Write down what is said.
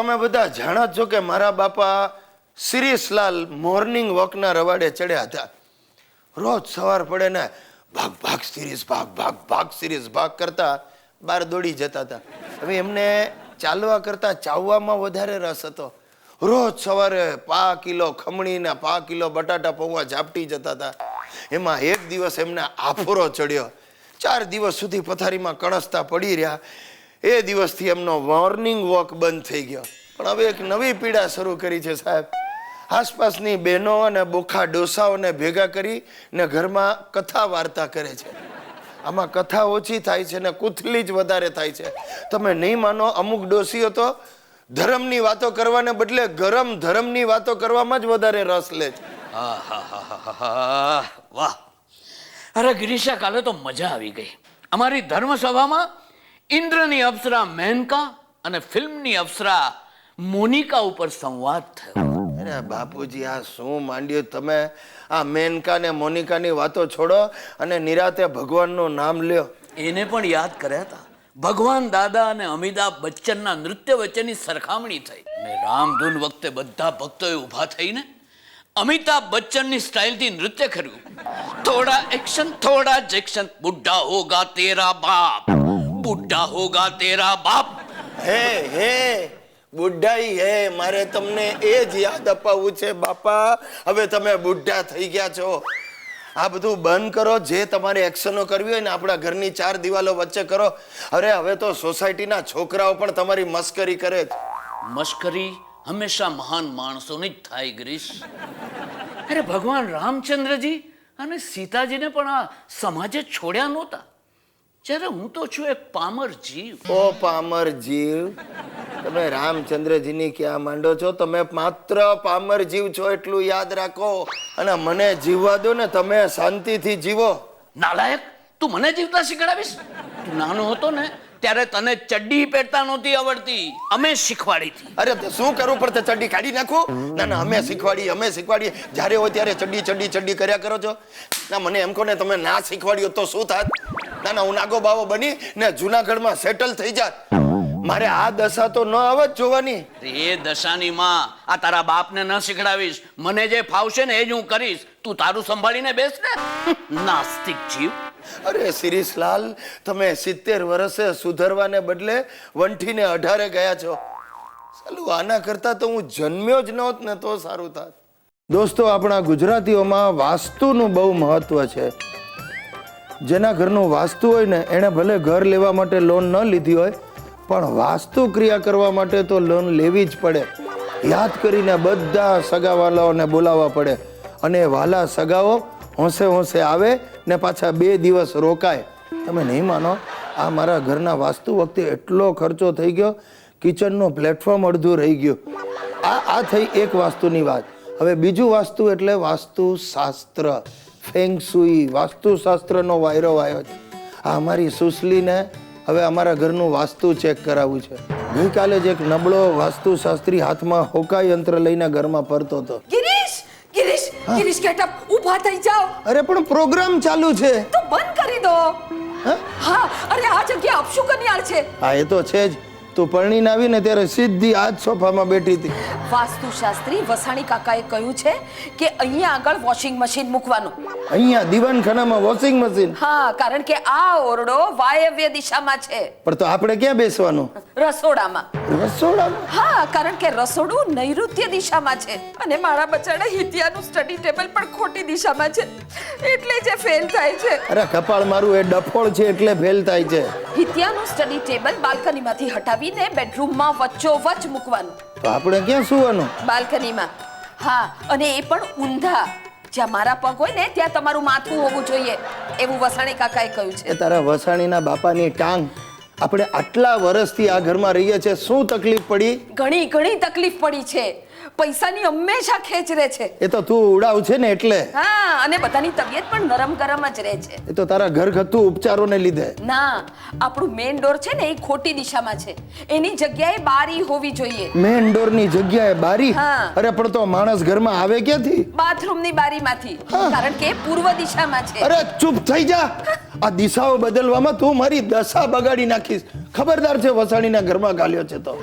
તમે બધા જાણો છો કે મારા બાપા શિરીષલાલ મોર્નિંગ વોકના રવાડે ચડ્યા હતા. રોજ સવાર પડે ને ભાગ ભાગ શિરીષ ભાગ ભાગ ભાગ શિરીષ ભાગ કરતા બહાર દોડી જતા હતા. હવે એમને ચાલવા કરતા ચાવવામાં વધારે રસ હતો. રોજ સવારે 5 કિલો ખમણી ને 5 કિલો બટાટા પૌવા ઝાપટી જતા હતા. એમાં એક દિવસ એમને આફરો ચડ્યો. 4 દિવસ સુધી પથારીમાં કણસતા પડી રહ્યા. એ દિવસથી એમનો મોર્નિંગ વોક બંધ થઈ ગયો. પણ હવે એક નવી પીડા શરૂ કરી છે સાહેબ. આસપાસની બહેનો અને બોખા ડોસાઓને ભેગા કરી ને ઘરમાં કથા વાર્તા કરે છે. આમાં કથા ઓછી થાય છે ને કુથલી જ વધારે થાય છે. તમે નહીં માનો, અમુક ડોસીઓ તો ધર્મની વાતો કરવાને બદલે ગરમ ધર્મની વાતો કરવામાં જ વધારે રસ લે છે. વાહ! અરે ગિરીશા, કાલે તો મજા આવી ગઈ. અમારી ધર્મસભામાં ઇન્દ્રની અપ્સરા મેનકા અને ફિલ્મની અપ્સરા મોનિકા ઉપર સંવાદ થયો. અરે બાપુજી, આ શું માંડ્યું તમે? આ મેનકા ને મોનિકાની વાતો છોડો અને નિરાતે ભગવાનનું નામ લ્યો. એને પણ યાદ કર્યા હતા. ભગવાન દાદા અને અમિતાભ બચ્ચનના નૃત્ય વચ્ચેની સરખામણી થઈ અને રામધૂન વખતે બધા ભક્તોએ ઊભા થઈને અમિતાભ બચ્ચનની સ્ટાઇલથી નૃત્ય કર્યું. થોડા એક્શન થોડા જેક્શન, બુઢ્ઢા હોગા તેરા બાપ, બુઢ્ઢા હોગા તેરા બાપ. હે હે બુઢ્ઢાઈ હે, મારે તમને એ જ યાદ અપાવવું છે બાપા. હવે તમે બુઢ્ઢા થઈ ગયા છો. આ બધું બંધ કરો. જે તમારે એક્શનો કરવી હોય ને આપણા ઘરની 4 દિવાલો વચ્ચે કરો. અરે હવે તો સોસાયટીના છોકરાઓ પણ તમારી મસ્કરી કરે છે. મશ્કરી હંમેશા મહાન માણસોની જ થાય ગિરીશ. અરે ભગવાન રામચંદ્રજી અને સીતાજીને પણ આ સમાજે છોડ્યા નહોતા. જ્યારે હું તો છું એક પામર જીવ. ઓ પામર જીવ, તમે રામચંદ્રજીની ક્યાં માંડો છો? તમે માત્ર પામર જીવ છો એટલું યાદ રાખો. અને મને જીવવા દો ને, તમે શાંતિથી જીવો. નાલાયક, તું મને જીવતા શીખડાવીશ? તું નાનો હતો ને ત્યારે તને ચડ્ડી પહેરતા નહોતી આવડતી, અમે શીખવાડી હતી. અરે તો શું કરવું પડશે? ચડ્ડી કાઢી નાખો? ના ના, અમે શીખવાડીએ. જ્યારે હોય ત્યારે ચડ્ડી કર્યા કરો છો. ના, મને એમ કહો ને, તમે ના શીખવાડ્યો તો શું થાત? ના ના, હું નાગો બાવો બની ને જુનાગઢમાં સેટલ થઈ જાત. મારે આ દશા તો ન આવે જ જોવાની. એ દશાની માં આ તારા બાપને ન શીખડાવીશ. મને જે ફાવશે ને એ જ હું કરીશ. તું તારું સંભાળીને બેસ ને, નાસ્તિક જીવ. અરે શિરીષલાલ, તમે 70 વર્ષે સુધરવાને બદલે વંઠીને 18 ગયા છો. ચાલુ આના કરતા તો હું જન્મ્યો જ નહોત ને તો સારું થાત. દોસ્તો, આપણા ગુજરાતીઓમાં વાસ્તુનું બહુ મહત્વ છે. જેના ઘરનું વાસ્તુ હોય ને એણે ભલે ઘર લેવા માટે લોન ન લીધી હોય, પણ વાસ્તુ ક્રિયા કરવા માટે તો લોન લેવી જ પડે. યાદ કરીને બધા સગાવાલાઓને બોલાવવા પડે અને વાલા સગાઓ હોંશે હોંશે આવે ને પાછા 2 દિવસ રોકાય. તમે નહીં માનો, આ મારા ઘરના વાસ્તુ વખતે એટલો ખર્ચો થઈ ગયો. કિચનનું પ્લેટફોર્મ અડધું રહી ગયું. આ થઈ એક વાસ્તુની વાત. હવે બીજું વાસ્તુ એટલે વાસ્તુશાસ્ત્ર, ફેંગ સુઈ, વાસ્તુશાસ્ત્રનો વાયરો આવ્યો છે. આ અમારી સુસલીને હવે અમારા ઘરનું વાસ્તુ ચેક કરાવવું છે. ગઈકાલે જ એક નબળો વાસ્તુશાસ્ત્રી હાથમાં હોકા યંત્ર લઈને ઘરમાં ફરતો હતો. ગિરીશ ગેટ અપ, ઊભા થઈ જાઓ. અરે પણ પ્રોગ્રામ ચાલુ છે. તો બંધ કરી દો. હા, અરે આ જગ્યા અપશુકન્યાળ છે. હા, એ તો છે જ. તું પરણીને આવી ને ત્યારે સીધી આ જ સોફામાં બેઠી હતી. વાસ્તુશાસ્ત્રી વસાણી કાકાએ કહ્યું છે કે અહીંયા આગળ વોશિંગ મશીન મૂકવાનું. અહીંયા દીવાનખાનામાં વોશિંગ મશીન? હા, કારણ કે આ ઓરડો વાયવ્ય દિશામાં છે. પણ તો આપણે ક્યાં બેસવાનું? રસોડામાં. રસોડામાં? હા, કારણ કે રસોડું નૈઋત્ય દિશામાં છે અને મારા બચાડા હિતિયાનું સ્ટડી ટેબલ પણ ખોટી દિશામાં છે, એટલે જે ફેલ થાય છે. અરે કપાળ મારું, એ ડફોળ છે એટલે ફેલ થાય છે. હિતિયાનું સ્ટડી ટેબલ બાલ્કનીમાંથી હટાવીને બેડરૂમમાં વચ્ચોવચ્ચ મૂકવાનું. તો આપણે ક્યાં સુવાનું? બાલ્કનીમાં. હા, અને એ પણ ઊંધા. જ્યાં મારા પગ હોય ને ત્યાં તમારું માથું હોવું જોઈએ, એવું વસાણી કાકાએ કહ્યું છે. એ તારા વસાણીના બાપાની ટાંગ. આપણે આટલા વર્ષથી આ ઘરમાં રહીએ છીએ, શું તકલીફ પડી? ઘણી તકલીફ પડી છે. પૈસાની હંમેશા ખેંચ રહે છે. એ તો તું ઉડાવ છે ને એટલે. હા, અને બધાની તબિયત પણ નરમ ગરમ જ રહે છે. એ તો તારા ઘરગથ્થુ ઉપચારોને લીધે. ના, આપણું મેઇન ડોર છે ને એ ખોટી દિશામાં છે. એની જગ્યાએ બારી હોવી જોઈએ. મેઇન ડોરની જગ્યાએ બારી? હા. અરે પણ તો માણસ ઘરમાં આવે ક્યાંથી? બાથરૂમની બારીમાંથી, કારણ કે પૂર્વ દિશામાં છે. અરે ચૂપ થઈ જા. આ દિશાઓ બદલવામાં તું મારી દશા બગાડી નાખીશ. ખબરદાર છે, વસાણીના ઘરમાં ગાલ્યો છે તો.